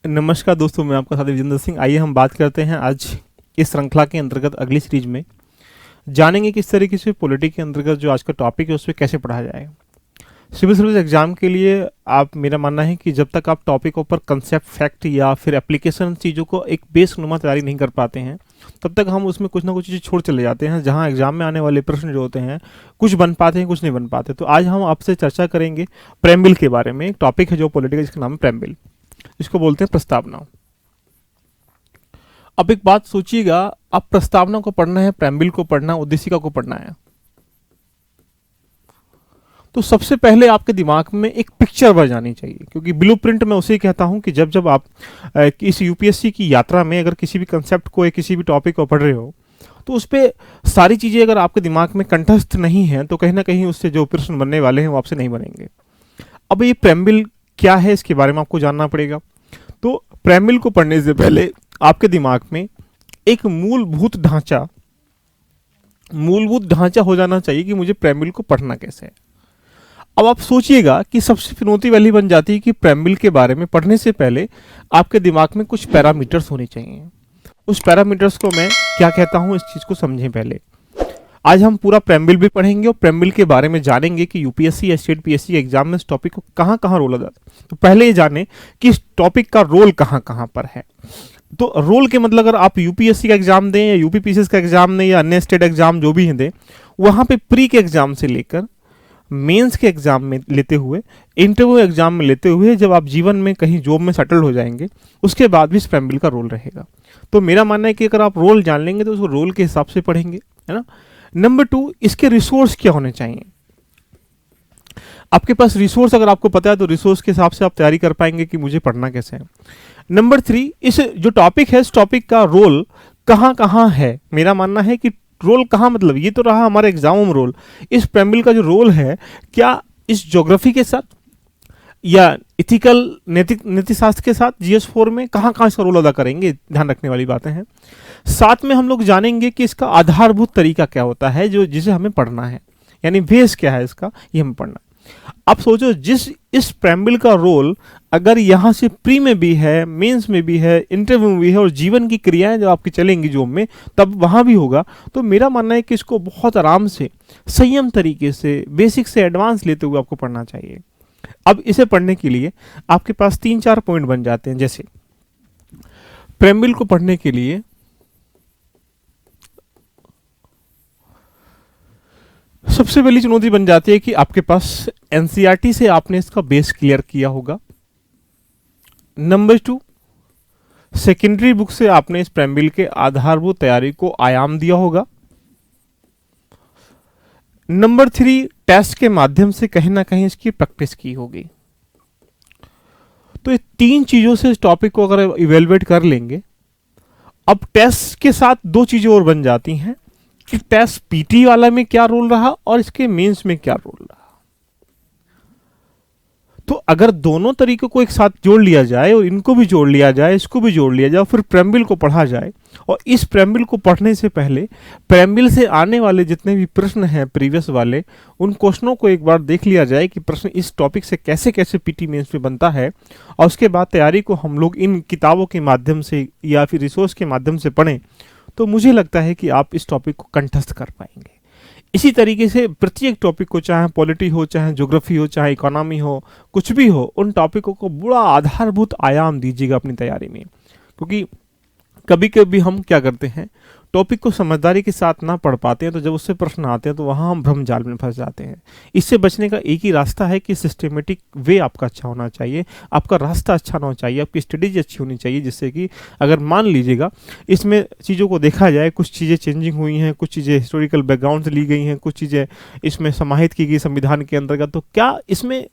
नमस्कार दोस्तों, मैं आपका साथी विजेंद्र सिंह। आइए हम बात करते हैं आज इस श्रृंखला के अंतर्गत अगली सीरीज में। जानेंगे किस तरीके से पॉलिटी के अंतर्गत जो आज का टॉपिक है उस पर कैसे पढ़ा जाएगा। सिविल सर्विस एग्जाम के लिए आप, मेरा मानना है कि जब तक आप टॉपिकों पर कंसेप्ट, फैक्ट या फिर एप्लीकेशन चीज़ों को एक बेस नुमा तैयारी नहीं कर पाते हैं, तब तक हम उसमें कुछ ना कुछ चीज़ छोड़ चले जाते हैं, जहां एग्जाम में आने वाले प्रश्न जो होते हैं कुछ बन पाते हैं, कुछ नहीं बन पाते। तो आज हम आपसे चर्चा करेंगे प्रेम्बिल के बारे में। एक टॉपिक है जो पॉलिटिकल, जिसका नाम है प्रेम्बिल, इसको बोलते हैं प्रस्तावना। अब एक बात सोचिएगा, अब प्रस्तावना को पढ़ना है, प्रेम्बिल को पढ़ना, उद्देशिका को पढ़ना है, तो सबसे पहले आपके दिमाग में एक पिक्चर बन जानी चाहिए। क्योंकि ब्लूप्रिंट मैं उसे कहता हूं कि जब आप इस यूपीएससी की यात्रा में अगर किसी भी कंसेप्ट को या किसी भी टॉपिक को पढ़ रहे हो, तो उस पर सारी चीजें अगर आपके दिमाग में कंठस्थ नहीं है, तो कहीं ना कहीं उससे जो प्रश्न बनने वाले हैं वो आपसे नहीं बनेंगे। अब ये प्रेम्बिल क्या है, इसके बारे में आपको जानना पड़ेगा। तो प्रेम्बिल को पढ़ने से पहले आपके दिमाग में एक मूलभूत ढांचा हो जाना चाहिए कि मुझे प्रेम्बिल को पढ़ना कैसे है। अब आप सोचिएगा कि सबसे चुनौती वाली बन जाती है कि प्रेम्बिल के बारे में पढ़ने से पहले आपके दिमाग में कुछ पैरामीटर्स होने चाहिए। उस पैरामीटर्स को मैं क्या कहता हूं, इस चीज को समझें पहले। आज हम पूरा प्रेम्बिल भी पढ़ेंगे और प्रेम्बिल के बारे में जानेंगे कि यूपीएससी या स्टेट पीएससी एग्जाम में इस टॉपिक को कहां कहां रोल जाता है। तो पहले ये जाने कि इस टॉपिक का रोल कहां कहां पर है। तो रोल के मतलब, अगर आप यूपीएससी का एग्जाम दें या यूपीपीसीएस का एग्जाम दें या अन्य स्टेट एग्जाम जो भी हैं दें, वहां पे प्री के एग्जाम से लेकर मेंस के एग्जाम में लेते हुए, इंटरव्यू एग्जाम में लेते हुए, जब आप जीवन में कहीं जॉब में सेटल हो जाएंगे, उसके बाद भी इस प्रेम्बिल का रोल रहेगा। तो मेरा मानना है कि अगर आप रोल जान लेंगे तो उसको रोल के हिसाब से पढ़ेंगे, है ना। नंबर 2, इसके रिसोर्स क्या होने चाहिए। आपके पास रिसोर्स अगर आपको पता है तो रिसोर्स के हिसाब से आप तैयारी कर पाएंगे कि मुझे पढ़ना कैसे है। नंबर 3, इस जो टॉपिक है, इस टॉपिक का रोल कहां कहां है। मेरा मानना है कि रोल कहां, मतलब ये तो रहा हमारे एग्जाम में रोल, इस प्रेम्बिल का जो रोल है, क्या इस ज्योग्राफी के साथ या इथिकल, नीति शास्त्र के साथ, जीएस4 में कहां कहां इसका रोल अदा करेंगे, ध्यान रखने वाली बातें हैं। साथ में हम लोग जानेंगे कि इसका आधारभूत तरीका क्या होता है, जो जिसे हमें पढ़ना है, यानी बेस क्या है इसका, ये हमें पढ़ना है। अब सोचो, इस प्रेम्बिल का रोल अगर यहां से प्री में भी है, मेंस में भी है, इंटरव्यू में भी है, और जीवन की क्रियाएं जब आपकी चलेंगी जॉब में, तब वहां भी होगा। तो मेरा मानना है कि इसको बहुत आराम से, संयम तरीके से, बेसिक से एडवांस लेते हुए आपको पढ़ना चाहिए। अब इसे पढ़ने के लिए आपके पास 3-4 पॉइंट बन जाते हैं। जैसे प्रेम्बिल को पढ़ने के लिए सबसे पहली चुनौती बन जाती है कि आपके पास एनसीईआरटी से आपने इसका बेस क्लियर किया होगा। नंबर 2, सेकेंडरी बुक से आपने इस प्रेम्बिल के आधारभूत तैयारी को आयाम दिया होगा। नंबर 3, टेस्ट के माध्यम से कहीं ना कहीं इसकी प्रैक्टिस की होगी। तो ये 3 चीजों से इस टॉपिक को अगर इवेलुएट कर लेंगे, अब टेस्ट के साथ 2 चीजें और बन जाती हैं कि टेस्ट पीटी वाला में क्या रोल रहा और इसके मेंस में क्या रोल रहा। तो अगर दोनों तरीकों को एक साथ जोड़ लिया जाए और इनको भी जोड़ लिया जाए, इसको भी जोड़ लिया जाए, फिर प्रेम्बिल को पढ़ा जाए, और इस प्रेम्बिल को पढ़ने से पहले प्रेम्बिल से आने वाले जितने भी प्रश्न हैं प्रीवियस वाले, उन क्वेश्चनों को एक बार देख लिया जाए कि प्रश्न इस टॉपिक से कैसे कैसे पीटी मेंस में बनता है, और उसके बाद तैयारी को हम लोग इन किताबों के माध्यम से या फिर रिसोर्स के माध्यम से पढ़ें, तो मुझे लगता है कि आप इस टॉपिक को कंठस्थ कर पाएंगे। इसी तरीके से प्रत्येक टॉपिक को, चाहे पॉलिटी हो, चाहे ज्योग्राफी हो, चाहे इकोनॉमी हो, कुछ भी हो, उन टॉपिकों को बड़ा आधारभूत आयाम दीजिएगा अपनी तैयारी में। क्योंकि कभी कभी हम क्या करते हैं, टॉपिक को समझदारी के साथ ना पढ़ पाते हैं, तो जब उससे प्रश्न आते हैं तो वहाँ हम भ्रम जाल में फंस जाते हैं। इससे बचने का एक ही रास्ता है कि सिस्टमेटिक वे आपका अच्छा होना चाहिए, आपका रास्ता अच्छा होना चाहिए, आपकी स्ट्रेटेजी अच्छी होनी चाहिए, जिससे कि अगर मान लीजिएगा इसमें चीज़ों को देखा जाए, कुछ चीज़ें चेंजिंग हुई हैं, कुछ चीज़ें हिस्टोरिकल बैकग्राउंड से ली गई हैं, कुछ चीज़ें इसमें समाहित की गई संविधान के अंतर्गत, तो क्या इसमें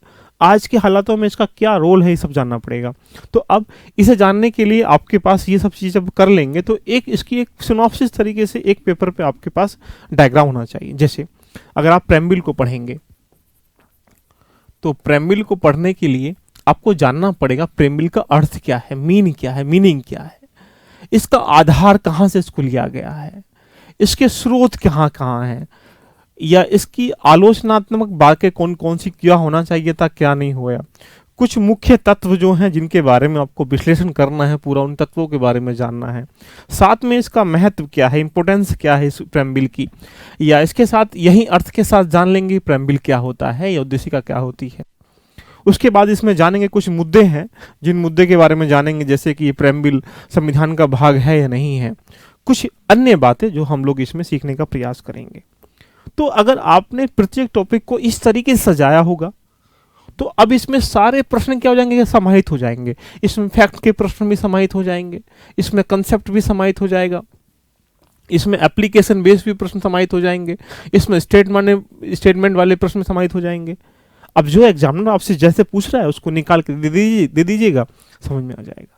आज के हालातों में इसका क्या रोल है, ये सब जानना पड़ेगा। तो अब इसे जानने के लिए आपके पास ये सब चीज़ जब कर लेंगे, तो इसकी एक सिनॉप्सिस तरीके से एक पेपर पे आपके पास डायग्राम होना चाहिए। जैसे अगर आप प्रेम्बिल को पढ़ेंगे, तो प्रेम्बिल को पढ़ने के लिए आपको जानना पड़ेगा प्रेम्बिल का अर्थ क्या है, मीनिंग क्या है, इसका आधार कहाँ से इसको लिया गया है, इसके स्रोत कहाँ कहाँ हैं, या इसकी आलोचनात्मक बातें कौन कौन सी क्या होना चाहिए था, क्या नहीं हुआ, कुछ मुख्य तत्व जो हैं जिनके बारे में आपको विश्लेषण करना है, पूरा उन तत्वों के बारे में जानना है। साथ में इसका महत्व क्या है, इंपोर्टेंस क्या है इस प्रेम्बिल की, या इसके साथ यही अर्थ के साथ जान लेंगे प्रेम्बिल क्या होता है या उद्देशिका क्या होती है। उसके बाद इसमें जानेंगे कुछ मुद्दे हैं, जिन मुद्दे के बारे में जानेंगे जैसे कि ये प्रेम्बिल संविधान का भाग है या नहीं है, कुछ अन्य बातें जो हम लोग इसमें सीखने का प्रयास करेंगे। तो अगर आपने प्रत्येक टॉपिक को इस तरीके से सजाया होगा तो अब इसमें सारे प्रश्न क्या हो जाएंगे, समाहित हो जाएंगे। इसमें फैक्ट के प्रश्न भी समाहित हो जाएंगे, इसमें कंसेप्ट भी समाहित हो जाएगा, इसमें एप्लीकेशन बेस्ड भी प्रश्न समाहित हो जाएंगे, इसमें स्टेटमेंट वाले प्रश्न समाहित हो जाएंगे। अब जो एग्जामिनर आपसे जैसे पूछ रहा है उसको निकाल के दे दीजिएगा, समझ में आ जाएगा।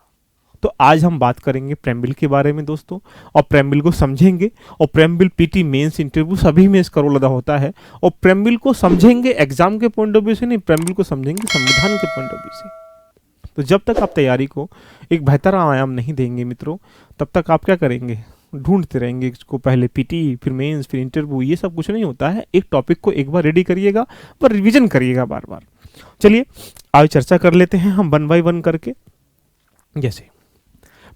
तो आज हम बात करेंगे प्रेम्बिल के बारे में दोस्तों, और प्रेम्बिल को समझेंगे। और प्रेम्बिल पीटी मेंस इंटरव्यू सभी में इसका रोल अदा होता है। और प्रेम्बिल को समझेंगे एग्जाम के पॉइंट ऑफ व्यू से नहीं, प्रेम्बिल को समझेंगे संविधान के पॉइंट ऑफ व्यू से। तो जब तक आप तैयारी को एक बेहतर आयाम नहीं देंगे मित्रों, तब तक आप क्या करेंगे, ढूंढते रहेंगे इसको, पहले पीटी फिर मेंस फिर इंटरव्यू। ये सब कुछ नहीं होता है। एक टॉपिक को एक बार रेडी करिएगा, पर रिवीजन करिएगा बार बार। चलिए आज चर्चा कर लेते हैं हम 1 बाय 1 करके। जैसे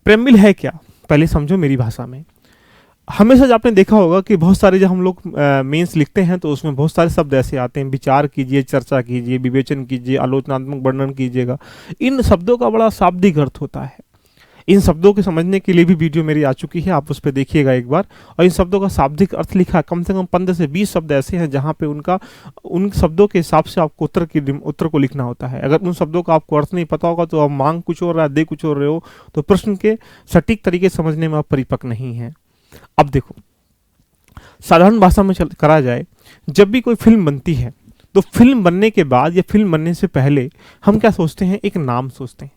प्रेम्बिल है क्या, पहले समझो मेरी भाषा में। हमेशा जब आपने देखा होगा कि बहुत सारे जब हम लोग मेंस लिखते हैं तो उसमें बहुत सारे शब्द ऐसे आते हैं, विचार कीजिए, चर्चा कीजिए, विवेचन कीजिए, आलोचनात्मक वर्णन कीजिएगा। इन शब्दों का बड़ा शाब्दिक अर्थ होता है। इन शब्दों के समझने के लिए भी वीडियो मेरी आ चुकी है, आप उस पर देखिएगा एक बार। और इन शब्दों का शाब्दिक अर्थ लिखा है, कम से कम 15 से 20 शब्द ऐसे हैं जहाँ पे उन शब्दों के हिसाब से आपको उत्तर को लिखना होता है। अगर उन शब्दों का आपको अर्थ नहीं पता होगा तो आप मांग कुछ और रहा है, दे कुछ और रहे हो, तो प्रश्न के सटीक तरीके से समझने में आप परिपक्व नहीं है। अब देखो, साधारण भाषा में करा जाए, जब भी कोई फिल्म बनती है तो फिल्म बनने के बाद या फिल्म बनने से पहले हम क्या सोचते हैं, एक नाम सोचते हैं,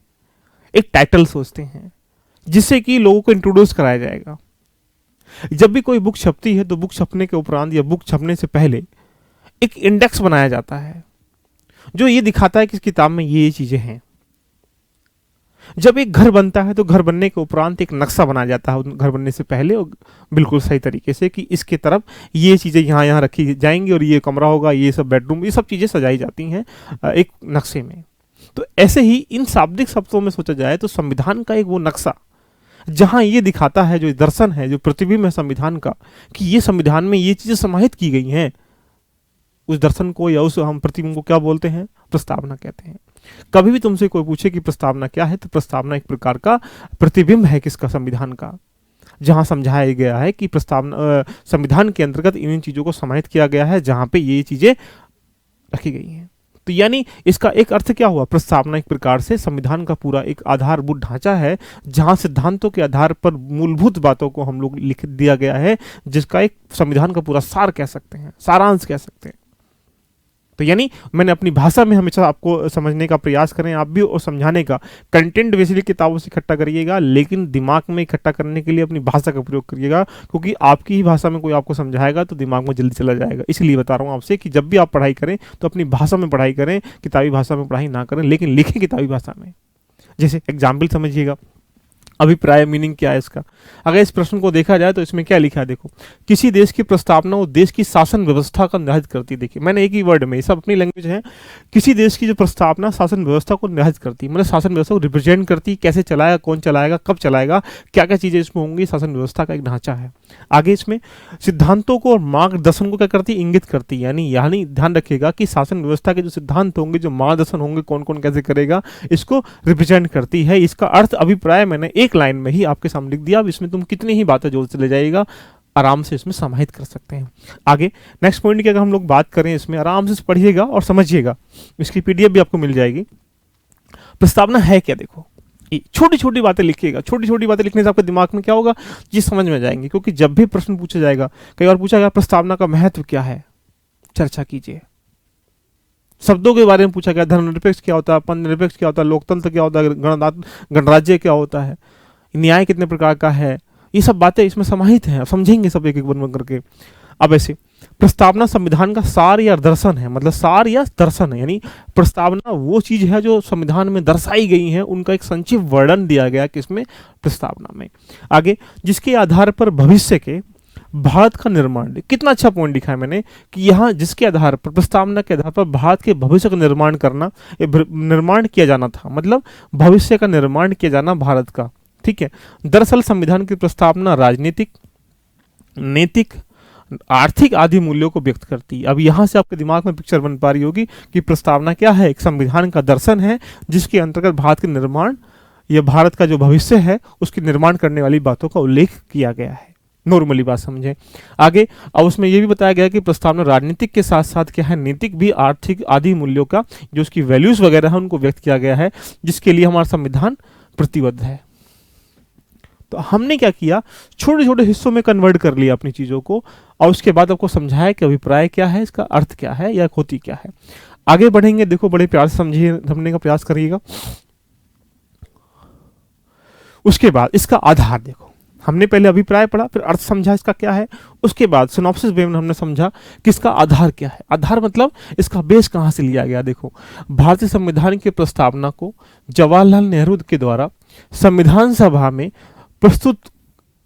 एक टाइटल सोचते हैं, जिससे कि लोगों को इंट्रोड्यूस कराया जाएगा। जब भी कोई बुक छपती है तो बुक छपने के उपरांत या बुक छपने से पहले एक इंडेक्स बनाया जाता है जो ये दिखाता है कि इस किताब में ये चीजें हैं। जब एक घर बनता है तो घर बनने के उपरांत एक नक्शा बनाया जाता है घर बनने से पहले, और बिल्कुल सही तरीके से कि इसके तरफ ये चीज़ें यहाँ रखी जाएंगी और ये कमरा होगा, ये सब बेडरूम, ये सब चीज़ें सजाई जाती हैं एक नक्शे में। तो ऐसे ही इन शाब्दिक शब्दों में सोचा जाए तो संविधान का एक वो नक्शा जहाँ ये दिखाता है, जो दर्शन है, जो प्रतिबिंब है संविधान का, कि ये संविधान में ये चीज़ें समाहित की गई हैं, उस दर्शन को या उस हम प्रतिबिंब को क्या बोलते हैं, प्रस्तावना कहते हैं। कभी भी तुमसे कोई पूछे कि प्रस्तावना क्या है, तो प्रस्तावना एक प्रकार का प्रतिबिंब है किसका, संविधान का, जहां समझाया गया है कि प्रस्तावना संविधान के अंतर्गत इन चीजों को समाहित किया गया है, जहां पे ये चीजें रखी गई हैं। तो यानी इसका एक अर्थ क्या हुआ, प्रस्तावना एक प्रकार से संविधान का पूरा एक आधारभूत ढांचा है, जहां सिद्धांतों के आधार पर मूलभूत बातों को हम लोग लिख दिया गया है, जिसका एक संविधान का पूरा सार कह सकते हैं, सारांश कह सकते हैं। तो यानी मैंने अपनी भाषा में हमेशा आपको समझने का प्रयास करें आप भी, और समझाने का। कंटेंट बेसिकली किताबों से इकट्ठा करिएगा, लेकिन दिमाग में इकट्ठा करने के लिए अपनी भाषा का प्रयोग करिएगा, क्योंकि आपकी ही भाषा में कोई आपको समझाएगा तो दिमाग में जल्दी चला जाएगा। इसलिए बता रहा हूँ आपसे कि जब भी आप पढ़ाई करें तो अपनी भाषा में पढ़ाई करें, किताबी भाषा में पढ़ाई ना करें, लेकिन लिखें किताबी भाषा में। जैसे एग्जाम्पल समझिएगा, अभिप्राय मीनिंग क्या है इसका। अगर इस प्रश्न को देखा जाए तो इसमें क्या लिखा है, देखो, किसी देश की प्रस्तावना वो देश की शासन व्यवस्था का निर्धारित करती है। देखिए मैंने एक ही वर्ड में, ये सब अपनी लैंग्वेज है, किसी देश की जो प्रस्तावना शासन व्यवस्था को निर्धारित करती है, मतलब शासन व्यवस्था को रिप्रेजेंट करती है, कैसे चलाएगा, कौन चलाएगा, कब चलाएगा, क्या क्या चीजें इसमें होंगी, शासन व्यवस्था का एक ढांचा है। आगे इसमें सिद्धांतों को और मार्गदर्शन को क्या करती है, इंगित करती है। यानी ध्यान रखिएगा कि शासन व्यवस्था के जो सिद्धांत होंगे, जो मार्गदर्शन होंगे, कौन कौन कैसे करेगा, इसको रिप्रेजेंट करती है। इसका अर्थ अभिप्राय मैंने एक लाइन में ही आपके सामने लिख दिया। अब इसमें तुम कितनी ही बातें जोड़ चले जाएगा, आराम से इसमें समाहित कर सकते हैं। आगे नेक्स्ट पॉइंट की अगर हम लोग बात करें, इसमें आराम से पढ़िएगा और समझिएगा, इसकी पीडीएफ भी आपको मिल जाएगी। प्रस्तावना है क्या, देखो छोटी छोटी बातें लिखिएगा। छोटी छोटी बातें लिखने से आपके दिमाग में क्या होगा, चीज समझ में जाएंगी। क्योंकि जब भी प्रश्न पूछा जाएगा, कई बार पूछा गया प्रस्तावना का महत्व क्या है, चर्चा कीजिए। शब्दों के बारे में पूछा गया, धर्मनिरपेक्ष क्या होता है, पंथनिरपेक्ष क्या होता है, लोकतंत्र क्या होता है, गणराज्य क्या होता है, न्याय कितने प्रकार का है, ये सब बातें इसमें समाहित हैं। समझेंगे सब एक एक वन करके। अब ऐसे प्रस्तावना संविधान का सार या दर्शन है, मतलब सार या दर्शन है, यानी प्रस्तावना वो चीज है जो संविधान में दर्शाई गई है, उनका एक संक्षिप्त वर्णन दिया गया किसमें, प्रस्तावना में। आगे जिसके आधार पर भविष्य के भारत का निर्माण, कितना अच्छा पॉइंट लिखा है मैंने कि यहाँ जिसके आधार पर, प्रस्तावना के आधार पर भारत के भविष्य का निर्माण करना, निर्माण किया जाना था, मतलब भविष्य का निर्माण किया जाना भारत का, ठीक है। दरअसल संविधान की प्रस्तावना राजनीतिक, नैतिक, आर्थिक आदि मूल्यों को व्यक्त करती है। अब यहां से आपके दिमाग में पिक्चर बन पा रही होगी कि प्रस्तावना क्या है, एक संविधान का दर्शन है जिसके अंतर्गत भारत के निर्माण या भारत का जो भविष्य है उसके निर्माण करने वाली बातों का उल्लेख किया गया है। नॉर्मली बात समझें आगे। अब उसमें यह भी बताया गया कि प्रस्तावना राजनीतिक के साथ साथ क्या है, नैतिक भी, आर्थिक आदि मूल्यों का जो उसकी वैल्यूज वगैरह है उनको व्यक्त किया गया है, जिसके लिए हमारा संविधान प्रतिबद्ध है। तो हमने क्या किया, छोटे छोटे हिस्सों में कन्वर्ट कर लिया अपनी चीजों को, और उसके बाद आपको समझाया कि अभिप्राय क्या है, इसका अर्थ क्या है या होती क्या है। आगे बढ़ेंगे, देखो बड़े प्यार से समझने का प्रयास करिएगा। उसके बाद इसका आधार देखो, हमने पहले अभिप्राय पढ़ा, फिर अर्थ समझा इसका क्या है, उसके बाद सिनॉप्सिस वे में हमने समझा कि इसका आधार क्या है। आधार मतलब इसका बेस कहां से लिया गया। देखो, भारतीय संविधान की प्रस्तावना को जवाहरलाल नेहरू के द्वारा संविधान सभा में प्रस्तुत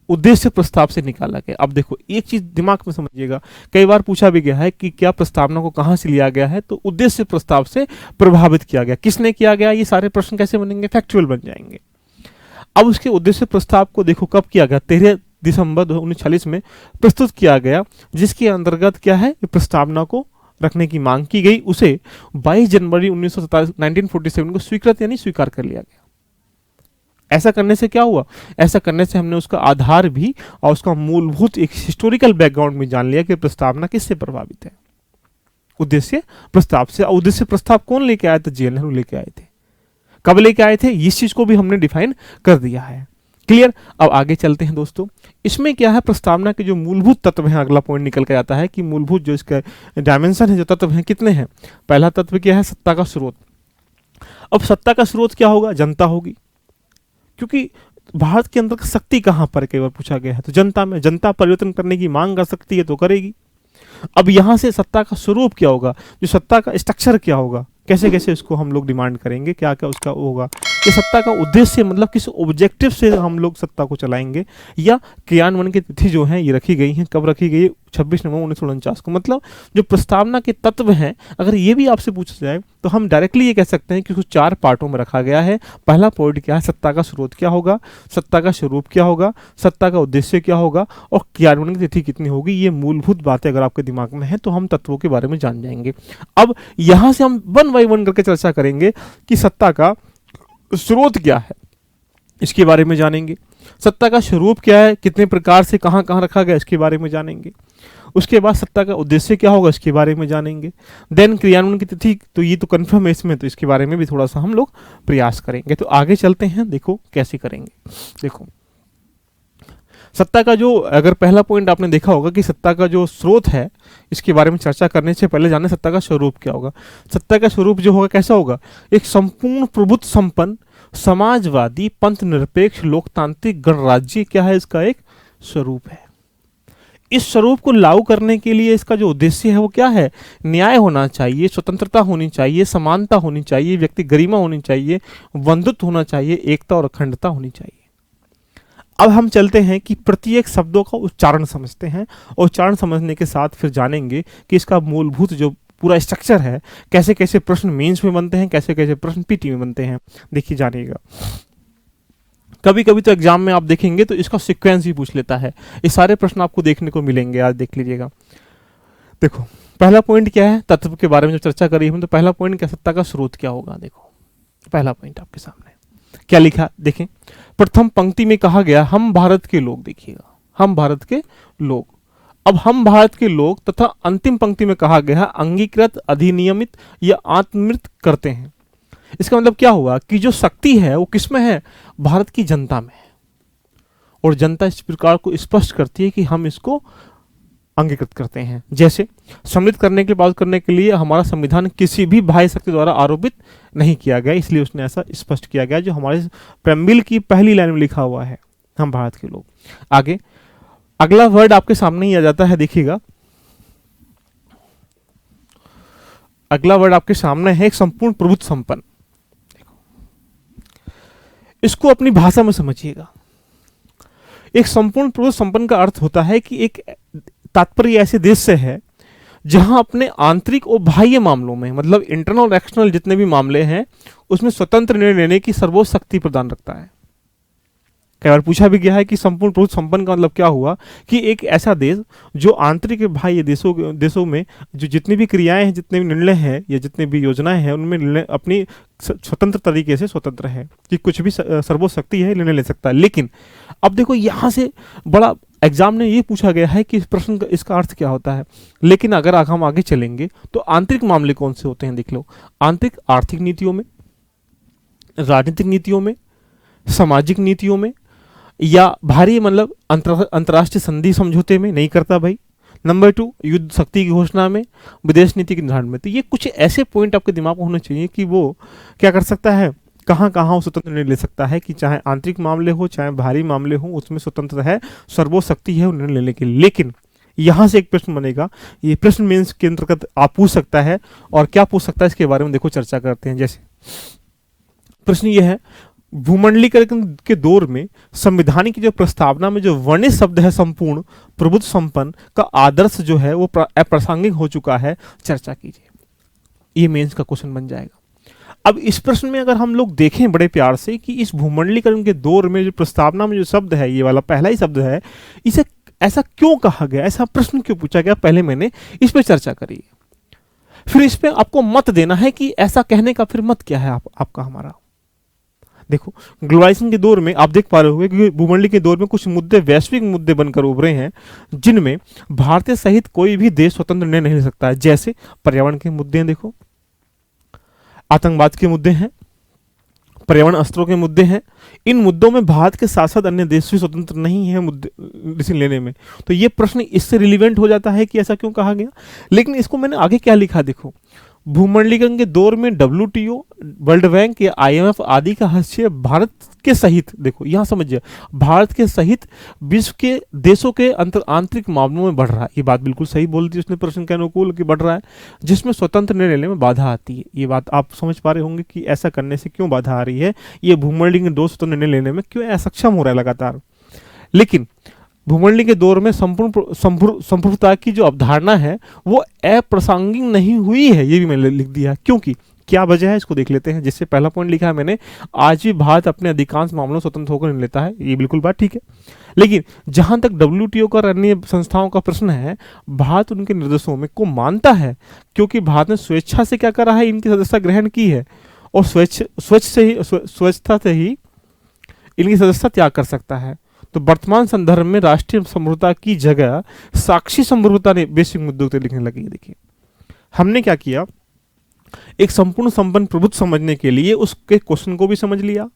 उद्देश्य प्रस्ताव से निकाला गया। अब देखो एक चीज दिमाग में समझिएगा, कई बार पूछा भी गया है कि क्या प्रस्तावना को कहां से लिया गया है, तो उद्देश्य प्रस्ताव से प्रभावित किया गया। किसने किया गया, ये सारे प्रश्न कैसे बनेंगे, फैक्चुअल बन जाएंगे। अब उसके उद्देश्य प्रस्ताव को देखो कब किया गया, 13 दिसंबर 1940 में प्रस्तुत किया गया, जिसके अंतर्गत क्या है, प्रस्तावना को रखने की मांग की गई, उसे 22 जनवरी 1947 को स्वीकृत यानी स्वीकार कर लिया गया। ऐसा करने से क्या हुआ, ऐसा करने से हमने उसका आधार भी और उसका मूलभूत एक हिस्टोरिकल बैकग्राउंड में जान लिया कि प्रस्तावना किससे प्रभावित है, उद्देश्य प्रस्ताव से। उद्देश्य प्रस्ताव कौन लेके आया था, जे नेहरू लेके आए थे। कब लेके आए थे, इस चीज को भी हमने डिफाइन कर दिया है। क्लियर। अब आगे चलते हैं दोस्तों, इसमें क्या है, प्रस्तावना के जो मूलभूत तत्व हैं, अगला पॉइंट निकल के आता है कि मूलभूत जो इसका डायमेंशन है, जो तत्व हैं कितने हैं। पहला तत्व क्या है, सत्ता का स्रोत। अब सत्ता का स्रोत क्या होगा, जनता होगी, क्योंकि भारत के अंदर शक्ति कहां पर कई बार पूछा गया है, तो जनता में। जनता परिवर्तन करने की मांग कर सकती है तो करेगी। अब यहां से सत्ता का स्वरूप क्या होगा, जो सत्ता का स्ट्रक्चर क्या होगा, कैसे कैसे इसको हम लोग डिमांड करेंगे, क्या क्या उसका होगा, ये सत्ता का उद्देश्य मतलब किस ऑब्जेक्टिव से हम लोग सत्ता को चलाएंगे, या क्रियान्वयन की तिथि जो है ये रखी गई है, कब रखी गई है, 26 नवंबर 1949 को। मतलब जो प्रस्तावना के तत्व हैं, अगर ये भी आपसे पूछा जाए तो हम डायरेक्टली ये कह सकते हैं कि उसको 4 पार्टों में रखा गया है। पहला पॉइंट क्या है, सत्ता का स्रोत क्या होगा, सत्ता का स्वरूप क्या होगा, सत्ता का उद्देश्य क्या होगा, और क्रियान्वयन की तिथि कितनी होगी। ये मूलभूत बातें अगर आपके दिमाग में है तो हम तत्वों के बारे में जान जाएंगे। अब यहां से हम 1 बाय 1 करके चर्चा करेंगे कि सत्ता का स्रोत क्या है, इसके बारे में जानेंगे। सत्ता का स्वरूप क्या है, कितने प्रकार से कहां कहां रखा गया, इसके बारे में जानेंगे। उसके बाद सत्ता का उद्देश्य क्या होगा, इसके बारे में जानेंगे। देन क्रियान्वयन की तिथि, तो ये तो कन्फर्म है इसमें, तो इसके बारे में भी थोड़ा सा हम लोग प्रयास करेंगे। तो आगे चलते हैं, देखो कैसे करेंगे। देखो सत्ता का जो, अगर पहला पॉइंट आपने देखा होगा कि सत्ता का जो स्रोत है, इसके बारे में चर्चा करने से पहले जाने सत्ता का स्वरूप क्या होगा। सत्ता का स्वरूप जो होगा कैसा होगा, एक संपूर्ण प्रभुत्व संपन्न समाजवादी पंथ निरपेक्ष लोकतांत्रिक गणराज्य क्या है, इसका एक स्वरूप है। इस स्वरूप को लागू करने के लिए इसका जो उद्देश्य है वो क्या है, न्याय होना चाहिए, स्वतंत्रता होनी चाहिए, समानता होनी चाहिए, व्यक्ति गरिमा होनी चाहिए, बंधुत्व होना चाहिए, एकता और अखंडता होनी चाहिए। अब हम चलते हैं कि प्रत्येक शब्दों का उच्चारण समझते हैं, और उच्चारण समझने के साथ फिर जानेंगे कि इसका मूलभूत जो पूरा स्ट्रक्चर है, कैसे कैसे प्रश्न मेंस में बनते हैं, कैसे कैसे प्रश्न पीटी में बनते हैं, देखिए जानिएगा। कभी कभी तो एग्जाम में आप देखेंगे तो इसका सीक्वेंस भी पूछ लेता है। ये सारे प्रश्न आपको देखने को मिलेंगे, आज देख लीजिएगा। देखो पहला पॉइंट क्या है, तत्व के बारे में जो चर्चा करी हम, तो पहला पॉइंट क्या, सत्ता का स्रोत क्या होगा। देखो पहला पॉइंट आपके सामने क्या लिखा, देखें। प्रथम पंक्ति में कहा गया हम भारत के लोग, देखिएगा हम भारत के लोग। अब हम भारत के लोग तथा अंतिम पंक्ति में कहा गया अंगीकृत, अधिनियमित या आत्मृत करते हैं। इसका मतलब क्या हुआ कि जो शक्ति है वो किसमें है, भारत की जनता में है, और जनता इस प्रकार को स्पष्ट करती है कि हम इसको अंगीकृत करते हैं। जैसे सम्मिलित करने के बात करने के लिए हमारा संविधान किसी भी बाह्य शक्ति द्वारा आरोपित नहीं किया गया, इसलिए उसने ऐसा स्पष्ट किया गया, जो हमारे प्रेम्बिल की पहली लाइन में लिखा हुआ है, हम भारत के लोग। आगे अगला वर्ड आपके सामने ही आ जाता है, देखिएगा अगला वर्ड आपके सामने है, एक संपूर्ण प्रभुत्व संपन्न। इसको अपनी भाषा में समझिएगा। एक संपूर्ण प्रभुत्व संपन्न का अर्थ होता है कि एक तात्पर्य ऐसे देश से है जहां अपने आंतरिक और बाह्य मामलों में, मतलब इंटरनल और एक्सटर्नल जितने भी मामले हैं, उसमें स्वतंत्र निर्णय लेने की सर्वोच्च शक्ति प्रदान रखता है। कई बार पूछा भी गया है कि संपूर्ण प्रभुत्व संपन्न का मतलब क्या हुआ, कि एक ऐसा देश जो आंतरिक बाह्य देशों में जो जितनी भी क्रियाएं हैं, जितने भी निर्णय हैं या जितने भी योजनाएं हैं, उनमें निर्णय अपनी स्वतंत्र तरीके से स्वतंत्र है, कि कुछ भी सर्वोच्च शक्ति है, निर्णय ले सकता है। लेकिन अब देखो यहां से बड़ा एग्जाम ने ये पूछा गया है कि इस प्रश्न का इसका अर्थ क्या होता है। लेकिन अगर हम आगे चलेंगे तो आंतरिक मामले कौन से होते हैं, देख लो। आंतरिक आर्थिक नीतियों में, राजनीतिक नीतियों में, सामाजिक नीतियों में, या भारी मतलब अंतर्राष्ट्रीय संधि समझौते में नहीं करता भाई। नंबर 2, युद्ध शक्ति की घोषणा में, विदेश नीति के निर्धारण में। तो ये कुछ ऐसे पॉइंट आपके दिमाग में होने चाहिए कि वो क्या कर सकता है, कहाँ कहाँ वो स्वतंत्र निर्णय ले सकता है, कि चाहे आंतरिक मामले हो चाहे बाहरी मामले हो, उसमें स्वतंत्र है, सर्वोच्च शक्ति है निर्णय लेने के लिए। लेकिन यहां से एक प्रश्न बनेगा, ये प्रश्न मेंस के अंतर्गत आप पूछ सकता है, और क्या पूछ सकता है इसके बारे में देखो चर्चा करते हैं। जैसे प्रश्न ये है, भूमंडलीकरण के दौर में संविधान की जो प्रस्तावना में जो वर्णित शब्द है संपूर्ण प्रभुत्व संपन्न का आदर्श जो है वो अप्रासंगिक हो चुका है, चर्चा कीजिए। ये मेंस का क्वेश्चन बन जाएगा। अब इस प्रश्न में अगर हम लोग देखें बड़े प्यार से कि इस भूमंडलीकरण के दौर में जो प्रस्तावना में जो शब्द है, ये वाला पहला ही शब्द है, इसे ऐसा क्यों कहा गया, ऐसा प्रश्न क्यों पूछा गया, पहले मैंने इस पर चर्चा करी। फिर इस पे आपको मत देना है कि ऐसा कहने का फिर मत क्या है आपका हमारा। देखो ग्लोबलाइजेशन के दौर में आप देख पा रहे होंगे कि भूमंडलीय के दौर में कुछ मुद्दे वैश्विक मुद्दे बनकर उभरे हैं, जिनमें भारत सहित कोई भी देश स्वतंत्र निर्णय नहीं ले सकता है। जैसे पर्यावरण के मुद्दे हैं, देखो आतंकवाद के मुद्दे हैं, पर्यावरण अस्त्रों के मुद्दे हैं। इन मुद्दों में भारत के साथ साथ अन्य देश भी स्वतंत्र नहीं है मुद्दे डिसीजन लेने में। तो ये प्रश्न इससे रिलीवेंट हो जाता है कि ऐसा क्यों कहा गया। लेकिन इसको मैंने आगे क्या लिखा, देखो भूमंडलीकरण के दौर में WTO, वर्ल्ड बैंक या IMF आदि का हस्तक्षेप भारत के सहित, देखो यहां समझिए, भारत के सहित विश्व के देशों के आंतरिक मामलों में बढ़ रहा है। ये बात बिल्कुल सही बोल दी उसने प्रश्न के अनुकूल कि बढ़ रहा है, जिसमें स्वतंत्र निर्णय लेने में बाधा आती है। ये बात आप समझ पा रहे होंगे कि ऐसा करने से क्यों बाधा आ रही है, ये भूमंडलीकरण के दौर स्वतंत्र निर्णय लेने में क्यों असक्षम हो रहा है लगातार। लेकिन भूमंडलीय के दौर में संपूर्ण संप्रभुता की जो अवधारणा है वो अप्रासंगिक नहीं हुई है, ये भी मैंने लिख दिया। क्योंकि क्या वजह है इसको देख लेते हैं। जिससे पहला पॉइंट लिखा है मैंने, आज भी भारत अपने अधिकांश मामलों स्वतंत्र होकर नहीं लेता है, ये बिल्कुल बात ठीक है। लेकिन जहां तक WTO का अन्य संस्थाओं का प्रश्न है, भारत उनके निर्देशों में को मानता है, क्योंकि भारत ने स्वेच्छा से क्या करा है, इनकी सदस्यता ग्रहण की है, और स्वेच्छता से ही इनकी सदस्यता त्याग कर सकता है। तो वर्तमान संदर्भ में राष्ट्रीय संप्रभुता की जगह साक्षी संप्रभुता ने बेसिक मुद्दों पर लिखने लगी। देखिए हमने क्या किया, एक संपूर्ण संपन्न प्रभुत्व समझने के लिए उसके क्वेश्चन को भी समझ लिया,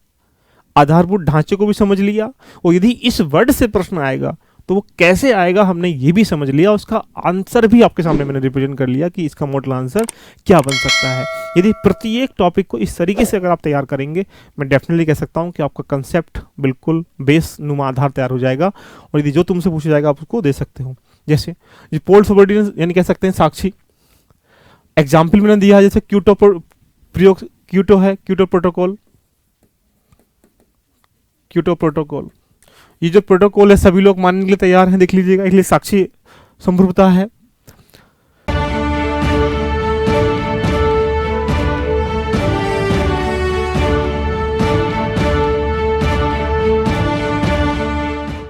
आधारभूत ढांचे को भी समझ लिया, और यदि इस वर्ड से प्रश्न आएगा तो वो कैसे आएगा हमने ये भी समझ लिया, उसका आंसर भी आपके सामने मैंने रिप्रेजेंट कर लिया कि इसका मॉडल आंसर क्या बन सकता है। यदि प्रत्येक टॉपिक को इस तरीके से अगर आप तैयार करेंगे, मैं डेफिनेटली कह सकता हूं कि आपका कंसेप्ट बिल्कुल बेस नुमा आधार तैयार हो जाएगा, और यदि जो तुमसे पूछा जाएगा आप उसको दे सकते हो। जैसे पोल सबऑर्डिनेशन यानी कह सकते हैं साक्षी, एग्जाम्पल मैंने दिया है, जैसे क्योटो प्रयोग, क्योटो है, क्योटो प्रोटोकॉल, ये जो प्रोटोकॉल है सभी लोग मानने के लिए तैयार हैं, देख लीजिएगा, इसलिए साक्षी संप्रभुता है।